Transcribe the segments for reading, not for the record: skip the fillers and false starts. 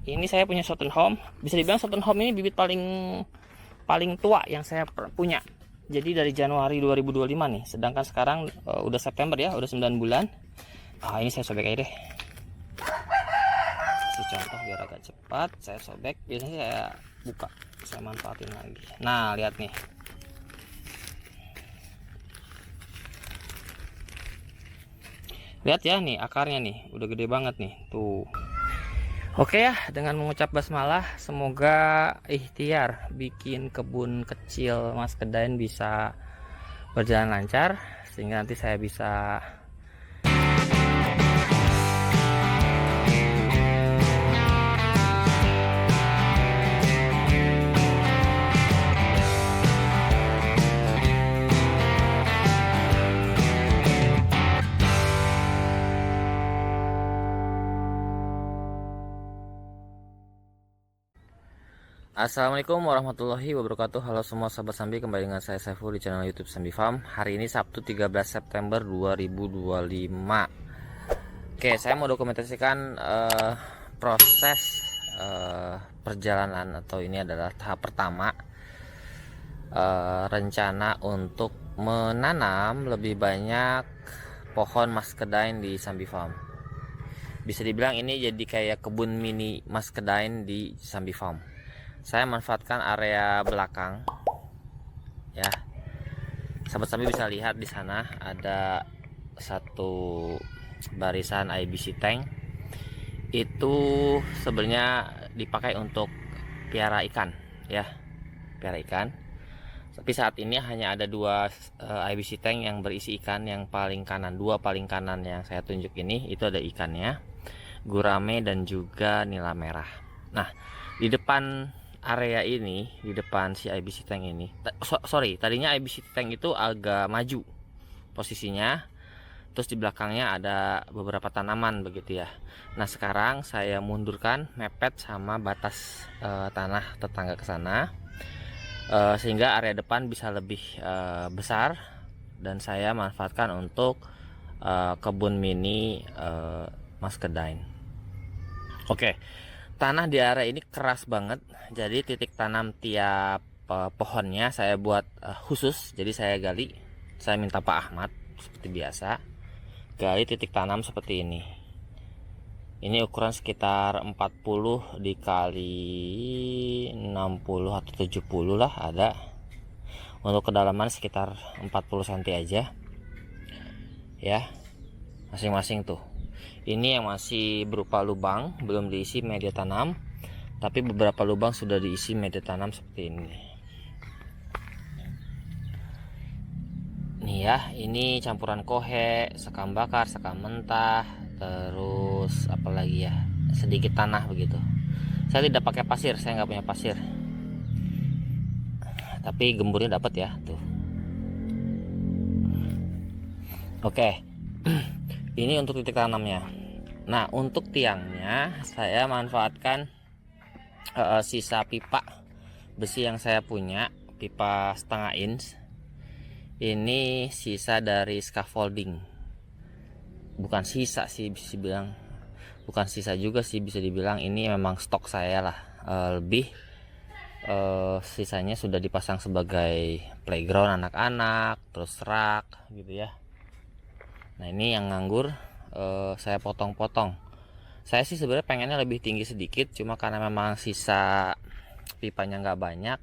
Ini saya punya Home. Bisa dibilang Home ini bibit paling paling tua yang saya punya. Jadi dari Januari 2025 nih. Sedangkan sekarang udah September ya, udah 9 bulan. Ini saya sobek aja deh. Kasih contoh biar agak cepat. Saya sobek. Biasanya saya buka. Saya manfaatin lagi. Nah, lihat nih. Lihat ya nih akarnya nih, udah gede banget nih. Tuh. Oke ya, dengan mengucap basmalah, semoga ikhtiar bikin kebun kecil Mas Kedain bisa berjalan lancar, sehingga nanti saya bisa Assalamualaikum warahmatullahi wabarakatuh. Halo semua sahabat Sambi, kembali dengan saya Saiful di channel YouTube Sambi Farm. Hari ini Sabtu 13 September 2025. Oke, saya mau dokumentasikan proses perjalanan, atau ini adalah tahap pertama rencana untuk menanam lebih banyak pohon muscadine di Sambi Farm. Bisa dibilang ini jadi kayak kebun mini muscadine di Sambi Farm. Saya manfaatkan area belakang ya. Sahabat Sambi bisa lihat di sana ada satu barisan IBC tank. Itu sebenarnya dipakai untuk piara ikan ya, piara ikan. Tapi saat ini hanya ada dua IBC tank yang berisi ikan. Yang paling kanan, dua paling kanan yang saya tunjuk ini, itu ada ikannya, gurame dan juga nila merah. Nah, di depan area ini, di depan si IBC tank ini, tadinya IBC tank itu agak maju posisinya, terus di belakangnya ada beberapa tanaman begitu ya. Nah, sekarang saya mundurkan mepet sama batas tanah tetangga ke sana, sehingga area depan bisa lebih besar, dan saya manfaatkan untuk kebun mini muscadine. Oke. Tanah di area ini keras banget, jadi titik tanam tiap pohonnya saya buat khusus. Jadi saya gali, saya minta Pak Ahmad seperti biasa, gali titik tanam seperti ini. Ini ukuran sekitar 40 dikali 60 atau 70 lah ada. Untuk kedalaman sekitar 40 cm aja ya, masing-masing tuh. Ini yang masih berupa lubang, belum diisi media tanam, tapi beberapa lubang sudah diisi media tanam seperti ini. Nih ya, ini campuran kohe, sekam bakar, sekam mentah, terus apalagi ya, sedikit tanah begitu. Saya tidak pakai pasir, saya nggak punya pasir, tapi gemburnya dapat ya tuh. Oke. Ini untuk titik tanamnya. Nah, untuk tiangnya saya manfaatkan sisa pipa besi yang saya punya, pipa setengah inch. Ini sisa dari scaffolding. Bukan sisa sih, bisa dibilang. Bukan sisa juga sih, bisa dibilang ini memang stok saya lah. Lebih sisanya sudah dipasang sebagai playground anak-anak, terus rak gitu ya. Nah, ini yang nganggur saya potong-potong. Saya sih sebenarnya pengennya lebih tinggi sedikit, cuma karena memang sisa pipanya nggak banyak,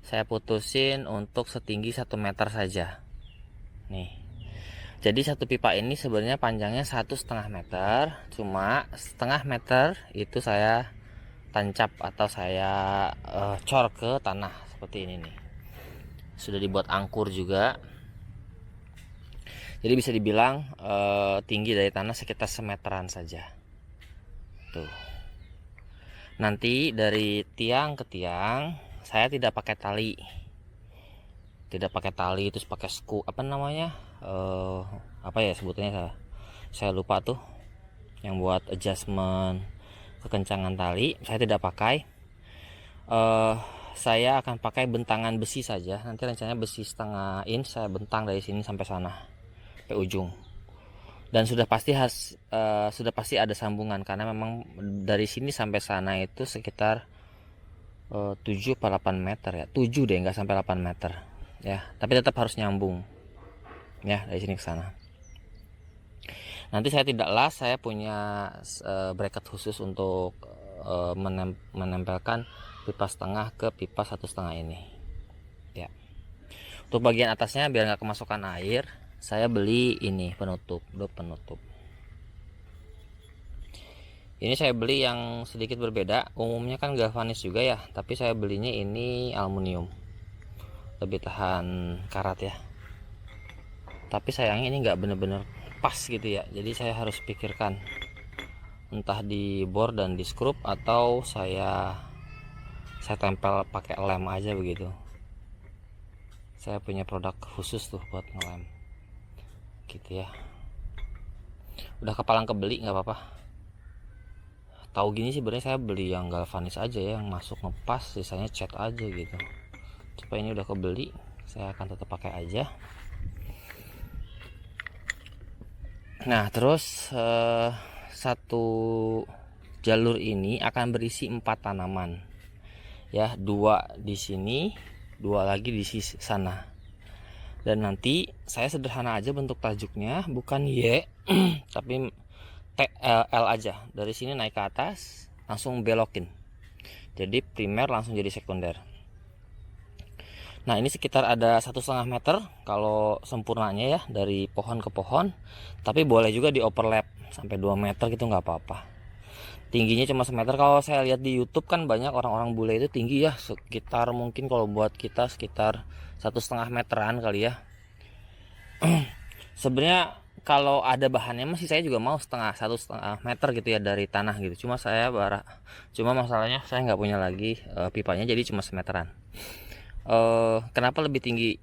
saya putusin untuk setinggi 1 meter saja. Nih, jadi satu pipa ini sebenarnya panjangnya 1,5 meter, cuma setengah meter itu saya tancap atau saya cor ke tanah seperti ini nih. Sudah dibuat angkur juga. Jadi bisa dibilang tinggi dari tanah sekitar semeteran saja. Tuh. Nanti dari tiang ke tiang saya tidak pakai tali. Tidak pakai tali, terus pakai apa namanya? Apa ya sebutnya, saya lupa tuh. Yang buat adjustment kekencangan tali, saya tidak pakai. Saya akan pakai bentangan besi saja. Nanti rencananya besi setengah inch saya bentang dari sini sampai sana, sampai ujung. dan sudah pasti ada sambungan, karena memang dari sini sampai sana itu sekitar 7 atau 8 meter ya, 7 deh, nggak sampai 8 meter ya, tapi tetap harus nyambung ya dari sini ke sana. Nanti saya tidak las, saya punya bracket khusus untuk menempelkan pipa setengah ke pipa 1,5 ini ya. Untuk bagian atasnya biar nggak kemasukan air, saya beli ini penutup, penutup. Ini saya beli yang sedikit berbeda. Umumnya kan galvanis juga ya, tapi saya belinya ini aluminium, lebih tahan karat ya. Tapi sayangnya ini nggak bener-bener pas gitu ya, jadi saya harus pikirkan entah di bor dan di skrup, atau saya tempel pakai lem aja begitu. Saya punya produk khusus tuh buat ngelem gitu ya. Udah kepalang kebeli nggak apa-apa. Tahu gini sih sebenarnya saya beli yang galvanis aja ya, yang masuk ngepas, sisanya cat aja gitu. Supaya ini udah kebeli, saya akan tetap pakai aja. Nah terus satu jalur ini akan berisi 4 tanaman ya, 2 di sini, 2 lagi di sisi sana. Dan nanti saya sederhana aja bentuk tajuknya, bukan Y tapi L aja. Dari sini naik ke atas langsung belokin, jadi primer langsung jadi sekunder. Nah ini sekitar ada 1,5 meter kalau sempurnanya ya, dari pohon ke pohon, tapi boleh juga di overlap sampai 2 meter gitu, nggak apa-apa. Tingginya cuma semeter. Kalau saya lihat di YouTube kan banyak orang-orang bule itu tinggi ya, sekitar mungkin kalau buat kita sekitar 1,5 meteran kali ya. Sebenarnya kalau ada bahannya masih saya juga mau 1,5 meter gitu ya dari tanah gitu. Cuma masalahnya saya nggak punya lagi pipanya, jadi cuma semeteran. Kenapa lebih tinggi?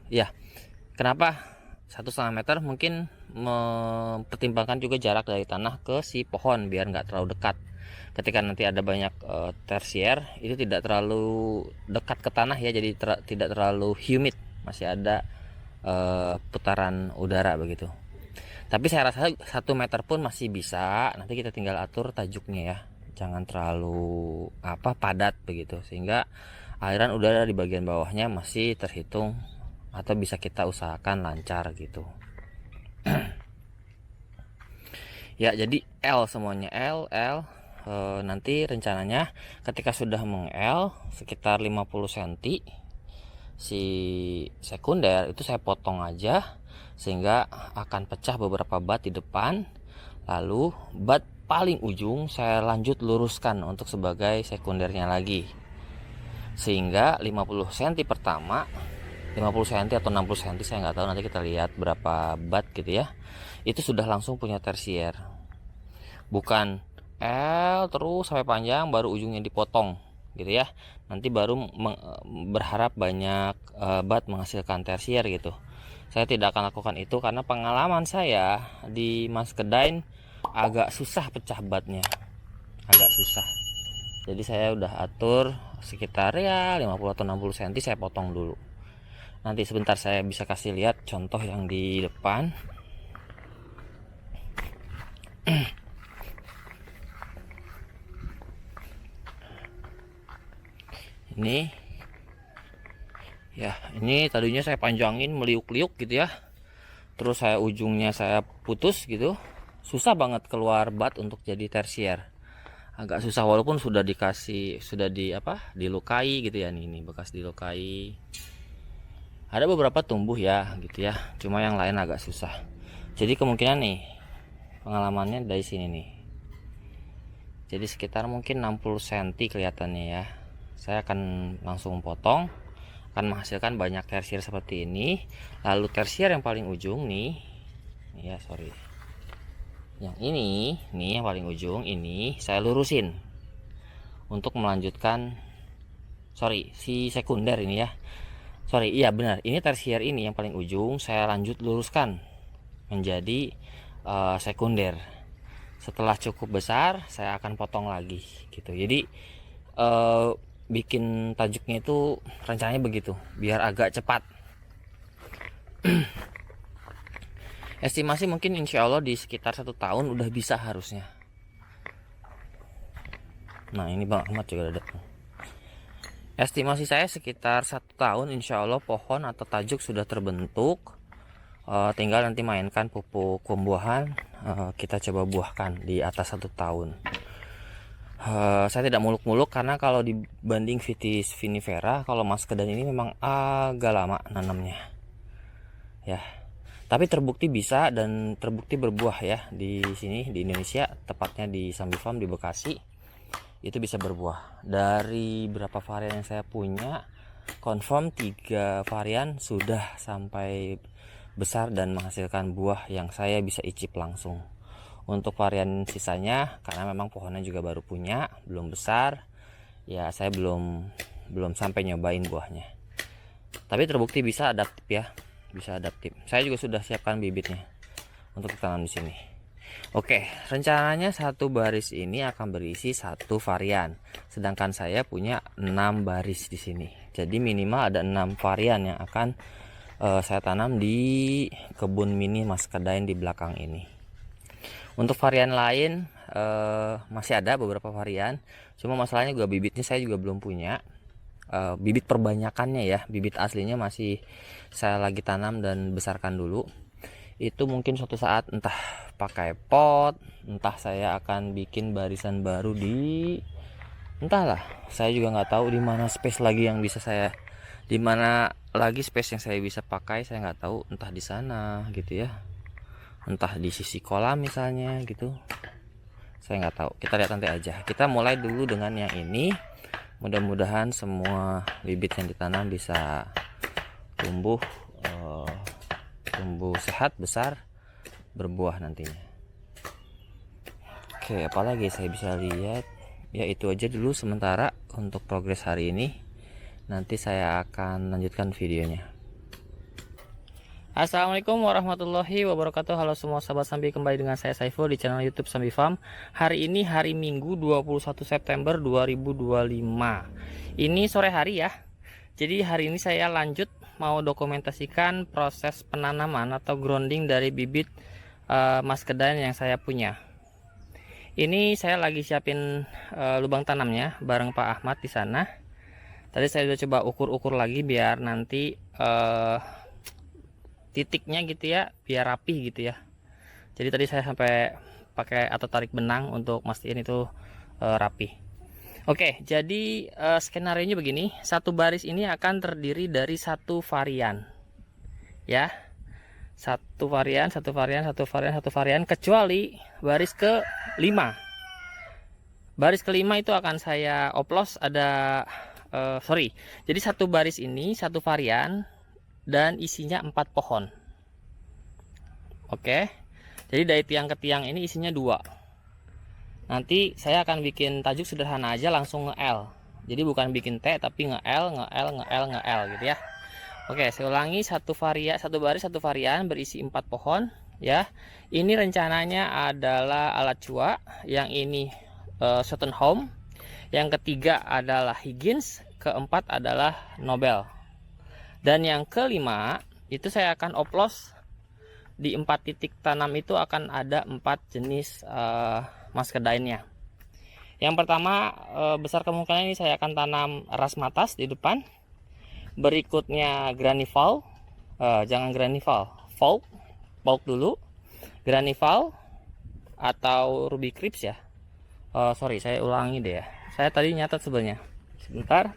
Ya, kenapa 1,5 meter? Mungkin mempertimbangkan juga jarak dari tanah ke si pohon biar nggak terlalu dekat. Ketika nanti ada banyak tersier, itu tidak terlalu dekat ke tanah ya, jadi tidak terlalu humid, masih ada putaran udara begitu. Tapi saya rasa 1 meter pun masih bisa. Nanti kita tinggal atur tajuknya ya, jangan terlalu padat begitu, sehingga aliran udara di bagian bawahnya masih terhitung atau bisa kita usahakan lancar gitu. Ya jadi L semuanya, L. Nanti rencananya ketika sudah meng-L sekitar 50 cm, si sekunder itu saya potong aja sehingga akan pecah beberapa bat di depan. Lalu bat paling ujung saya lanjut luruskan untuk sebagai sekundernya lagi, sehingga 50 cm pertama, 50 cm atau 60 cm saya nggak tahu, nanti kita lihat berapa bat gitu ya, itu sudah langsung punya tersier. Bukan L terus sampai panjang baru ujungnya dipotong gitu ya, nanti baru berharap banyak bat menghasilkan tersier gitu. Saya tidak akan lakukan itu karena pengalaman saya di Muscadine agak susah pecah batnya, agak susah. Jadi saya udah atur sekitar ya 50 atau 60 cm saya potong dulu. Nanti sebentar saya bisa kasih lihat contoh yang di depan. Ini ya, ini tadinya saya panjangin meliuk-liuk gitu ya, terus ujungnya saya putus gitu. Susah banget keluar bat untuk jadi tersier, agak susah, walaupun sudah dilukai gitu ya. Ini bekas dilukai, ada beberapa tumbuh ya gitu ya, cuma yang lain agak susah. Jadi kemungkinan nih pengalamannya dari sini nih, jadi sekitar mungkin 60 cm kelihatannya ya. Saya akan langsung potong, akan menghasilkan banyak tersier seperti ini. Lalu tersier yang paling ujung nih ya, yang ini nih yang paling ujung ini saya lurusin untuk melanjutkan si sekunder ini ya. Iya benar, ini tersier ini yang paling ujung saya lanjut luruskan menjadi sekunder. Setelah cukup besar saya akan potong lagi gitu. Jadi bikin tajuknya itu rencananya begitu biar agak cepat. Estimasi mungkin insya Allah di sekitar 1 tahun udah bisa harusnya. Nah ini Bang Ahmad juga ada. Estimasi saya sekitar 1 tahun insya Allah pohon atau tajuk sudah terbentuk. Tinggal nanti mainkan pupuk pembuahan, kita coba buahkan di atas 1 tahun. Saya tidak muluk-muluk karena kalau dibanding Vitis vinifera, kalau Muscadine ini memang agak lama nanamnya ya. Tapi terbukti bisa dan terbukti berbuah ya di sini di Indonesia, tepatnya di Sambi Farm di Bekasi. Itu bisa berbuah. Dari berapa varian yang saya punya, confirm 3 varian sudah sampai besar dan menghasilkan buah yang saya bisa icip langsung. Untuk varian sisanya karena memang pohonnya juga baru punya, belum besar, ya saya belum sampai nyobain buahnya. Tapi terbukti bisa adaptif ya, bisa adaptif. Saya juga sudah siapkan bibitnya untuk ditanam di sini. Oke, rencananya satu baris ini akan berisi 1 varian, sedangkan saya punya 6 baris di sini. Jadi minimal ada 6 varian yang akan saya tanam di kebun mini Muscadine di belakang ini. Untuk varian lain masih ada beberapa varian, cuma masalahnya juga bibitnya saya juga belum punya. Bibit perbanyakannya ya, bibit aslinya masih saya lagi tanam dan besarkan dulu. Itu mungkin suatu saat entah pakai pot, entah saya akan bikin barisan baru di entahlah, saya juga nggak tahu di mana space lagi yang bisa saya, di mana lagi space yang saya bisa pakai, saya nggak tahu, entah di sana gitu ya, entah di sisi kolam misalnya gitu, saya nggak tahu. Kita lihat nanti aja. Kita mulai dulu dengan yang ini. Mudah-mudahan semua bibit yang ditanam bisa tumbuh sehat, besar, berbuah nantinya. Oke, apalagi saya bisa lihat ya, itu aja dulu sementara untuk progres hari ini. Nanti saya akan lanjutkan videonya. Assalamualaikum warahmatullahi wabarakatuh. Halo semua sahabat Sambi, kembali dengan saya Saiful di channel YouTube Sambi Farm. Hari ini hari Minggu 21 September 2025. Ini sore hari ya. Jadi hari ini saya lanjut mau dokumentasikan proses penanaman atau grounding dari bibit Muscadine yang saya punya. Ini saya lagi siapin lubang tanamnya bareng Pak Ahmad di sana. Tadi saya udah coba ukur-ukur lagi biar nanti titiknya gitu ya, biar rapi gitu ya. Jadi tadi saya sampai pakai atau tarik benang untuk mastiin itu rapi. Oke, jadi skenario nya begini. Satu baris ini akan terdiri dari 1 varian ya, 1 varian, 1 varian, 1 varian, 1 varian, kecuali baris ke-5. Baris ke-5 itu akan saya oplos ada jadi 1 baris ini 1 varian dan isinya 4 pohon. Oke, jadi dari tiang ke tiang ini isinya 2. Nanti saya akan bikin tajuk sederhana aja, langsung nge-L. Jadi bukan bikin T tapi nge-L gitu ya. Oke, saya ulangi, 1 baris 1 varian berisi 4 pohon ya. Ini rencananya adalah alat cua, yang ini Home, yang ketiga adalah Higgins, keempat adalah Nobel. Dan yang kelima itu saya akan oplos di 4 titik tanam, itu akan ada 4 jenis Muscadine-nya. Yang pertama besar kemungkinan ini saya akan tanam Rasmatas di depan. Berikutnya Granival, jangan Granival, Folk dulu, Granival atau Ruby Crisp ya. Sorry, saya ulangi deh ya. Saya tadi nyatat sebenarnya. Sebentar.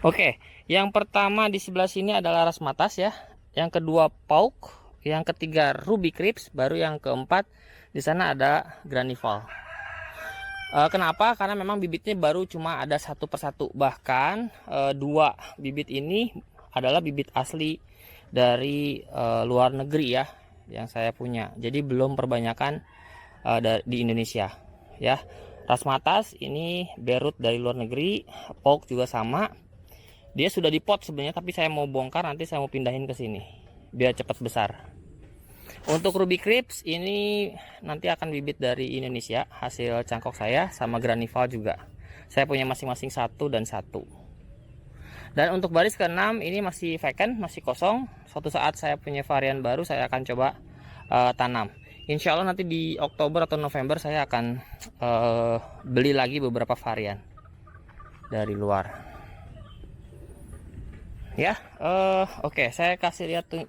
Oke, yang pertama di sebelah sini adalah Rasmatas ya. Yang kedua Pauk, yang ketiga Ruby Crisp, baru yang keempat di sana ada Granival. Kenapa? Karena memang bibitnya baru cuma ada 1 persatu. Bahkan 2 bibit ini adalah bibit asli dari luar negeri ya, yang saya punya. Jadi belum perbanyakan di Indonesia ya. Rasmatas ini berut dari luar negeri, Pauk juga sama. Dia sudah dipot sebenarnya, tapi saya mau bongkar, nanti saya mau pindahin ke sini biar cepat besar. Untuk Ruby Crisp ini nanti akan bibit dari Indonesia, hasil cangkok saya, sama Granival juga. Saya punya masing-masing 1 dan 1. Dan untuk baris ke-6 ini masih vacant, masih kosong. Suatu saat saya punya varian baru, saya akan coba tanam. Insya Allah nanti di Oktober atau November saya akan beli lagi beberapa varian dari luar. Ya, oke, saya kasih lihat tuh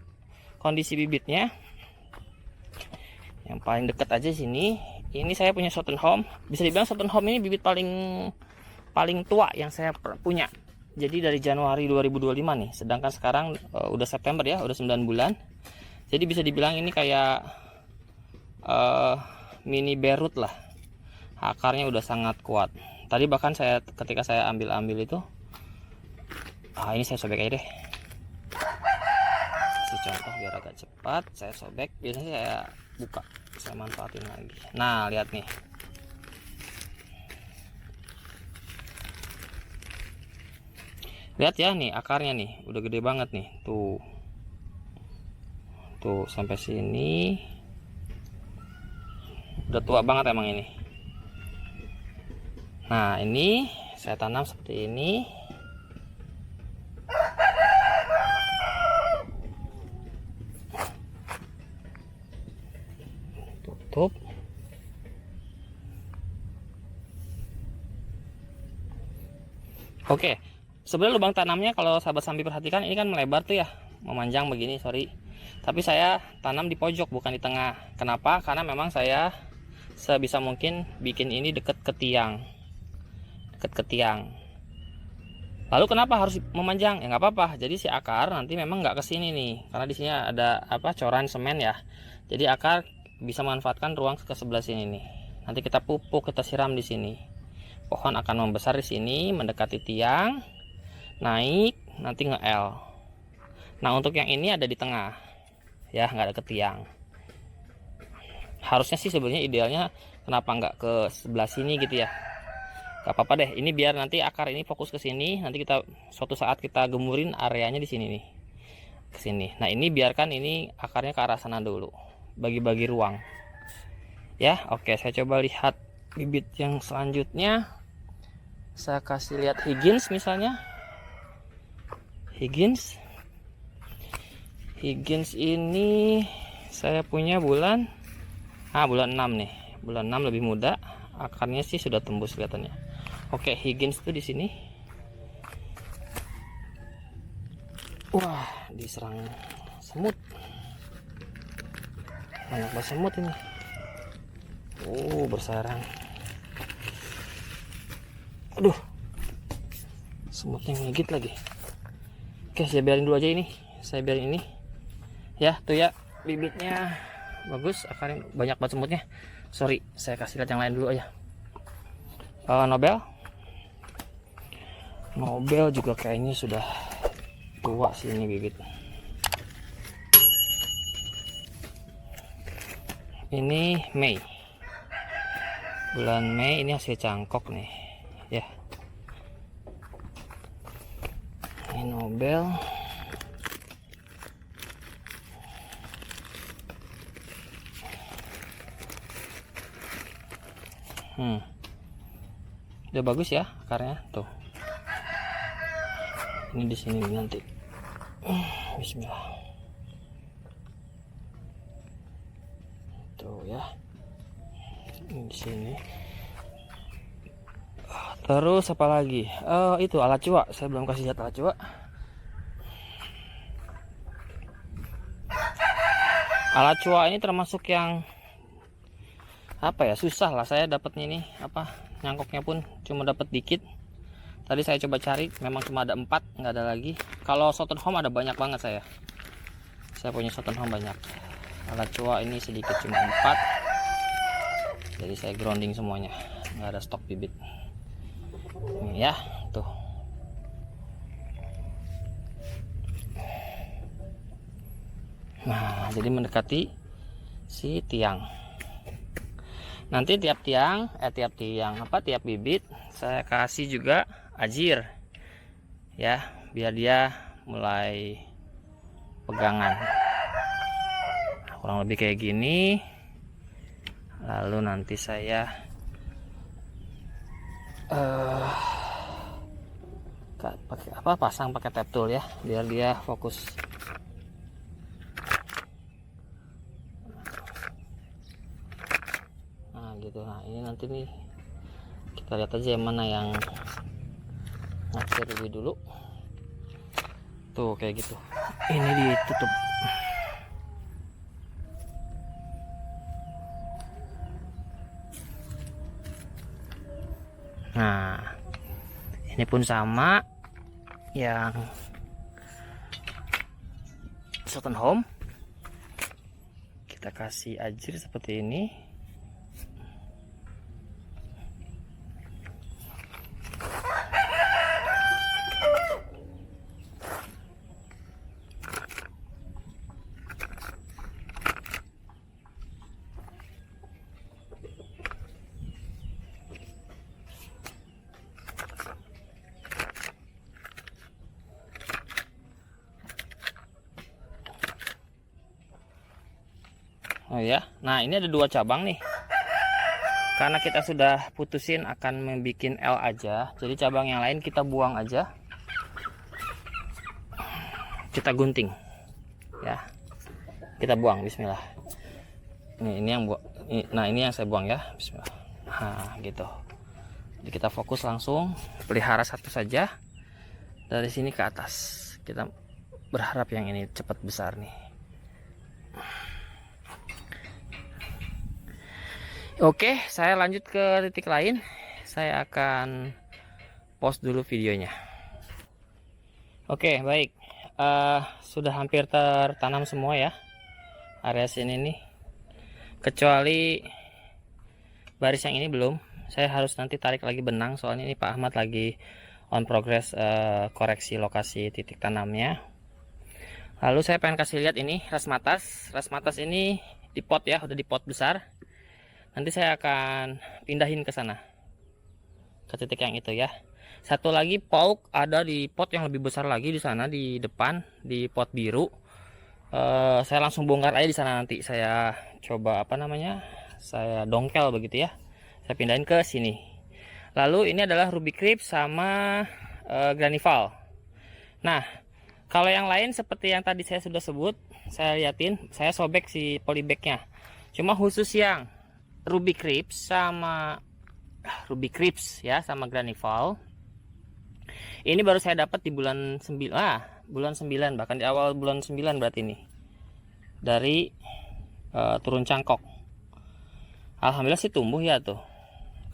kondisi bibitnya. Yang paling dekat aja sini. Ini saya punya Southern Home. Bisa dibilang Southern Home ini bibit paling tua yang saya punya. Jadi dari Januari 2025 nih. Sedangkan sekarang udah September ya, udah 9 bulan. Jadi bisa dibilang ini kayak mini berut lah. Akarnya udah sangat kuat. Tadi bahkan ketika saya ambil itu, ini saya sobek aja deh. Kasih contoh biar agak cepat. Saya sobek. Biasanya saya buka, saya manfaatin lagi. Nah, lihat nih. Lihat ya nih akarnya nih, udah gede banget nih. Tuh sampai sini. Udah tua banget emang ini. Nah, ini saya tanam seperti ini. Tutup. Oke. Sebenarnya lubang tanamnya kalau sahabat sambil perhatikan ini kan melebar tuh ya, memanjang begini, sorry. Tapi saya tanam di pojok bukan di tengah. Kenapa? Karena memang saya sebisa mungkin bikin ini dekat ke tiang. Lalu kenapa harus memanjang? Ya nggak apa-apa. Jadi si akar nanti memang nggak ke sini nih, karena di sini ada coran semen ya. Jadi akar bisa memanfaatkan ruang ke sebelah sini nih. Nanti kita pupuk, kita siram di sini. Pohon akan membesar di sini, mendekati tiang. Naik nanti nge-L. Nah, untuk yang ini ada di tengah ya, nggak ada ke tiang. Harusnya sih sebenarnya idealnya kenapa nggak ke sebelah sini gitu ya. Gak apa-apa deh, ini biar nanti akar ini fokus ke sini. Nanti suatu saat kita gemurin areanya di sini nih, ke sini. Nah, ini biarkan ini akarnya ke arah sana dulu, bagi-bagi ruang ya. Oke, saya coba lihat bibit yang selanjutnya. Saya kasih lihat Higgins misalnya. Higgins ini saya punya bulan 6 nih. Bulan 6 lebih muda. Akarnya sih sudah tembus kelihatannya. Oke, Higgins tuh di sini. Wah, diserang semut. Banyak banget semut ini. Bersarang. Aduh. Semutnya ngigit lagi. Oke, saya biarin dulu aja ini. Ya, tuh ya bibitnya bagus, akarnya banyak banget semutnya. Sorry, saya kasih lihat yang lain dulu aja. Nobel juga kayaknya sudah tua sih ini bibit. Ini Mei. Bulan Mei ini hasil cangkok nih, ya. Ini Nobel. Udah bagus ya akarnya tuh. Ini di sini nanti. Bismillah. Tuh ya. Ini di sini. Terus apa lagi? Itu alat cuak. Saya belum kasih lihat alat cuak. Alat cuak ini termasuk yang susah lah saya dapatnya ini. Nyangkoknya pun cuma dapat dikit. Tadi saya coba cari, memang cuma ada 4, nggak ada lagi. Kalau Southern Home ada banyak banget saya. Saya punya Southern Home banyak. Alat cuak ini sedikit, cuma 4. Jadi saya grounding semuanya, nggak ada stok bibit. Ini ya, tuh. Nah, jadi mendekati si tiang. Nanti tiap bibit saya kasih juga ajir ya, biar dia mulai pegangan. Kurang lebih kayak gini. Lalu nanti saya pakai apa, pasang pakai tap tool ya, biar dia fokus. Nah gitu. Nah ini nanti nih kita lihat aja yang mana yang naksir lebih dulu. Tuh kayak gitu, ini ditutup. Nah ini pun sama yang Sutton Home, kita kasih ajir seperti ini. Oh ya, nah ini ada 2 cabang nih. Karena kita sudah putusin akan membuat L aja, jadi cabang yang lain kita buang aja. Kita gunting, ya. Kita buang. Bismillah. Ini yang buang. Nah ini yang saya buang ya. Bismillah. Nah gitu. Jadi kita fokus langsung, pelihara satu saja dari sini ke atas. Kita berharap yang ini cepat besar nih. Oke, saya lanjut ke titik lain. Saya akan pause dulu videonya. Oke, baik. Sudah hampir tertanam semua ya area sini nih. Kecuali baris yang ini belum. Saya harus nanti tarik lagi benang, soalnya ini Pak Ahmad lagi on progress koreksi lokasi titik tanamnya. Lalu saya pengen kasih lihat ini rasmatas. Rasmatas ini di pot ya, udah di pot besar. Nanti saya akan pindahin ke sana, ke titik yang itu ya. Satu lagi pauk ada di pot yang lebih besar lagi di sana di depan, di pot biru. Saya langsung bongkar aja di sana, nanti saya coba apa namanya, saya dongkel begitu ya. Saya pindahin ke sini. Lalu ini adalah Ruby Crisp sama Granival. Nah, kalau yang lain seperti yang tadi saya sudah sebut, saya liatin, saya sobek si polybagnya. Cuma khusus yang Ruby Crisp ya sama Granival. Ini baru saya dapat di bulan 9, bulan 9, bahkan di awal bulan 9 berarti ini. Dari turun cangkok. Alhamdulillah sih tumbuh ya tuh.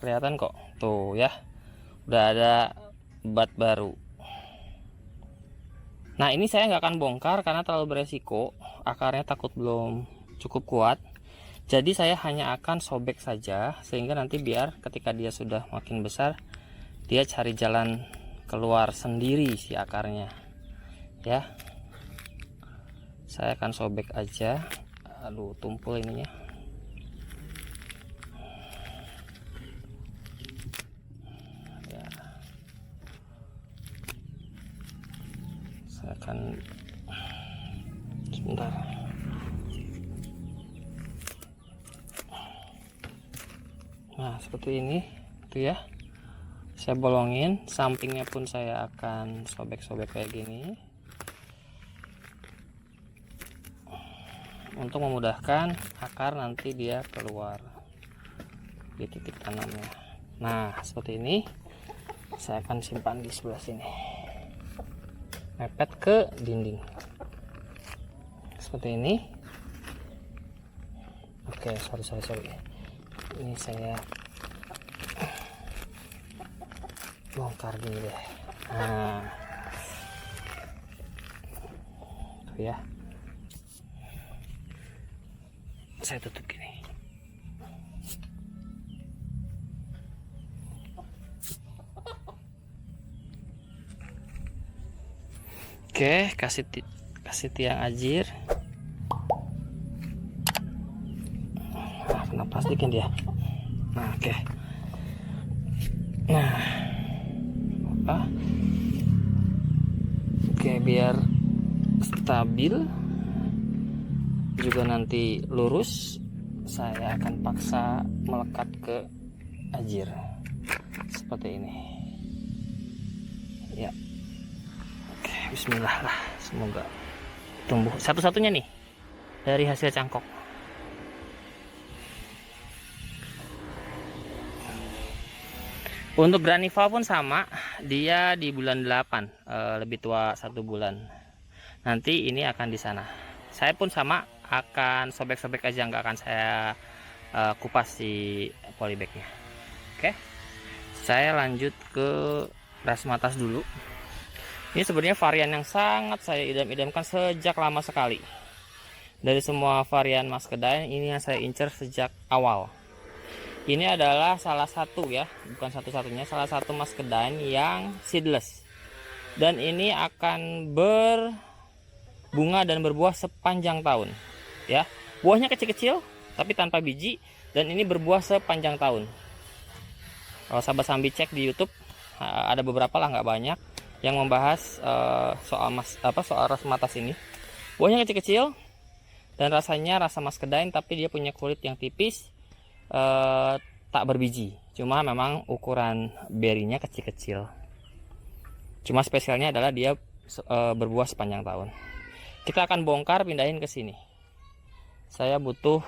Kelihatan kok. Tuh ya. Udah ada bat baru. Nah, ini saya nggak akan bongkar karena terlalu beresiko. Akarnya takut belum cukup kuat. Jadi saya hanya akan sobek saja, sehingga nanti biar ketika dia sudah makin besar, dia cari jalan keluar sendiri si akarnya ya. Saya akan sobek aja. Aduh, tumpul ininya. Ya. Saya akan sebentar. Nah seperti ini tuh ya, saya bolongin, sampingnya pun saya akan sobek-sobek kayak gini untuk memudahkan akar nanti dia keluar di titik tanamnya. Nah seperti ini, saya akan simpan di sebelah sini, mepet ke dinding seperti ini. Oke, sorry. Ini saya bongkar gini deh. Nah tuh ya, saya tutup gini. Oke, kasih tiang ajir. Kena plastikin dia. Nah oke. Nah apa, oke, biar stabil juga nanti lurus, saya akan paksa melekat ke ajir seperti ini ya. Bismillah lah, semoga tumbuh satu-satunya nih dari hasil cangkok. Untuk graniva pun sama, dia di bulan 8, lebih tua 1 bulan. Nanti ini akan di sana. Saya pun sama, akan sobek-sobek aja, nggak akan saya kupas si polybagnya. Oke, saya lanjut ke Rasmatas dulu. Ini sebenarnya varian yang sangat saya idam-idamkan sejak lama sekali. Dari semua varian Muscadine, ini yang saya incer sejak awal. Ini adalah salah satu ya, bukan satu-satunya, salah satu Muscadine yang seedless. Dan ini akan berbunga dan berbuah sepanjang tahun. Ya, buahnya kecil-kecil tapi tanpa biji, dan ini berbuah sepanjang tahun. Kalau sahabat sambil cek di YouTube, ada beberapa lah, nggak banyak, yang membahas soal Rasmatas ini. Buahnya kecil-kecil dan rasanya rasa Muscadine, tapi dia punya kulit yang tipis, tak berbiji. Cuma memang ukuran berinya kecil-kecil. Cuma spesialnya adalah dia berbuah sepanjang tahun. Kita akan bongkar, pindahin ke sini. Saya butuh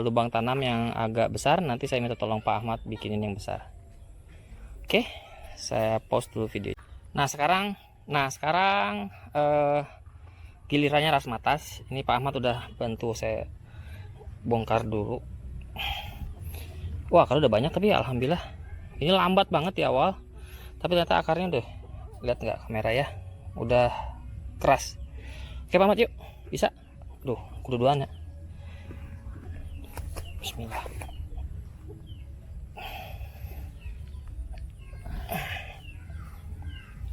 lubang tanam yang agak besar. Nanti saya minta tolong Pak Ahmad bikinin yang besar. Oke, saya pause dulu video. Nah sekarang gilirannya Rasmatas. Ini Pak Ahmad udah bantu saya bongkar dulu. Wah, kalau udah banyak, tapi ya alhamdulillah. Ini lambat banget di awal, tapi ternyata akarnya udah, lihat nggak kamera ya, udah keras. Oke Pak Ahmad, yuk, bisa. Duh, kudu duaan ya. Bismillah.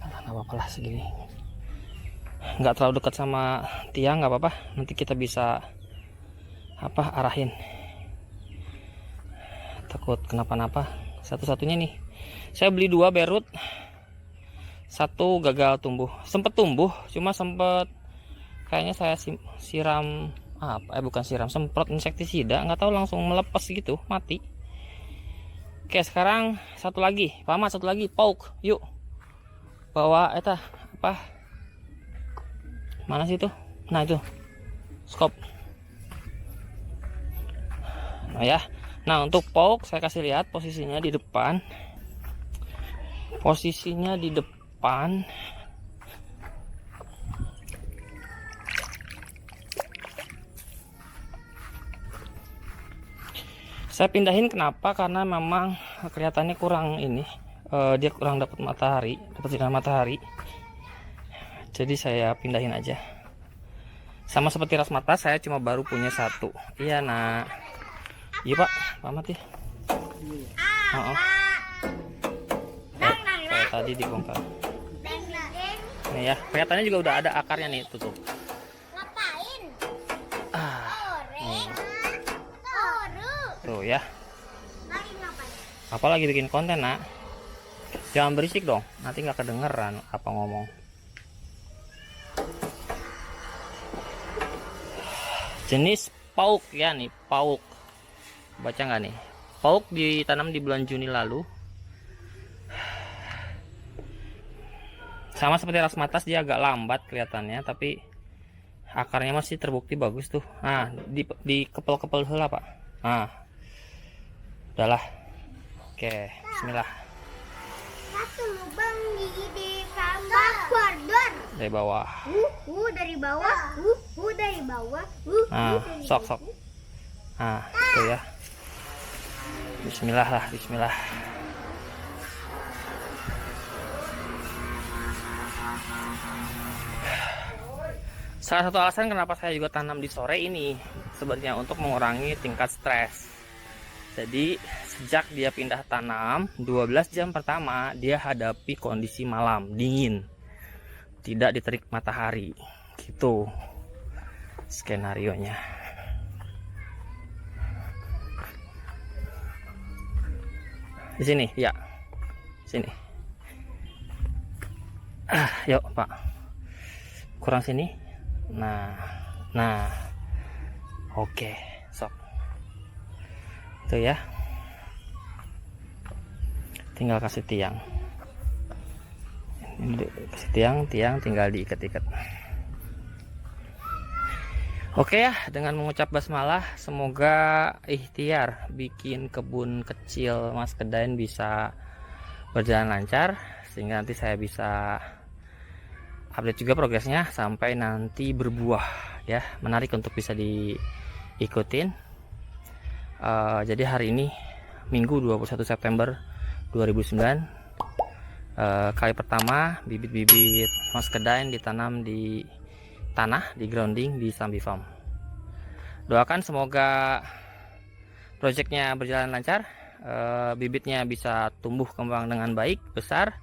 Nggak apa-apa lah segini. Nggak terlalu dekat sama tiang, nggak apa-apa. Nanti kita bisa arahin. Takut kenapa-napa. Satu-satunya nih. Saya beli 2 berut. 1 gagal tumbuh. Sempet tumbuh, cuma sempet kayaknya saya siram bukan siram, semprot insektisida, nggak tahu langsung melepas gitu, mati. Oke, sekarang satu lagi, Pak Ahmad, satu lagi, pauk, yuk. Bawa mana sih itu? Nah itu, skop. Nah ya, nah untuk pauk saya kasih lihat posisinya di depan. Posisinya di depan. Saya pindahin kenapa? Karena memang kelihatannya kurang ini, dia kurang dapat matahari, dapat sinar matahari. Jadi saya pindahin aja. Sama seperti Rasmatas, saya cuma baru punya 1. Iya nak. Iya Pak, Pak Ahmad ya. Kayak tadi dibongkar. Nih ya, kelihatannya juga udah ada akarnya nih, tuh. Ngapain? Nih. Tuh ya. Lagi ngapain? Apalagi bikin konten nak. Jangan berisik dong, nanti nggak kedengeran apa ngomong. Jenis pauk ya nih, pauk. Baca nggak nih? Pauk ditanam di bulan Juni lalu. Sama seperti Rasmatas, dia agak lambat kelihatannya, tapi akarnya masih terbukti bagus tuh. Nah, di kepel-kepel heula Pak. Nah, udahlah. Oke, bismillah. Satu lubang gigi di tambah koridor. Dari bawah. Dari bawah. Dari bawah. Nah, sok. Nah, itu ya. Bismillah lah, bismillah. Salah satu alasan kenapa saya juga tanam di sore ini sebenarnya untuk mengurangi tingkat stres. Jadi sejak dia pindah tanam 12 jam pertama dia hadapi kondisi malam dingin, tidak diterik matahari, gitu skenarionya. Di sini ya, sini. Yuk Pak, kurang sini. Nah, oke, sok. Itu ya. Tinggal kasih tiang. Ini kasih tiang tinggal diikat-ikat. Oke ya, dengan mengucap basmalah, semoga ikhtiar bikin kebun kecil Mas Kedain bisa berjalan lancar, sehingga nanti saya bisa update juga progresnya sampai nanti berbuah ya. Menarik untuk bisa diikutin. Jadi hari ini Minggu 21 September 2009, kali pertama bibit-bibit Mas Kedain ditanam di tanah, di grounding di Sambi Farm. Doakan semoga proyeknya berjalan lancar, bibitnya bisa tumbuh kembang dengan baik, besar,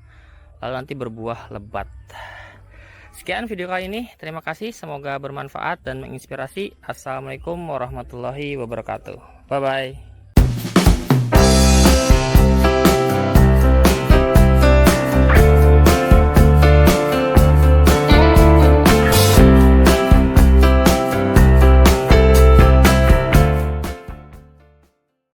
lalu nanti berbuah lebat. Sekian video kali ini, terima kasih, semoga bermanfaat dan menginspirasi. Assalamualaikum warahmatullahi wabarakatuh. Bye bye.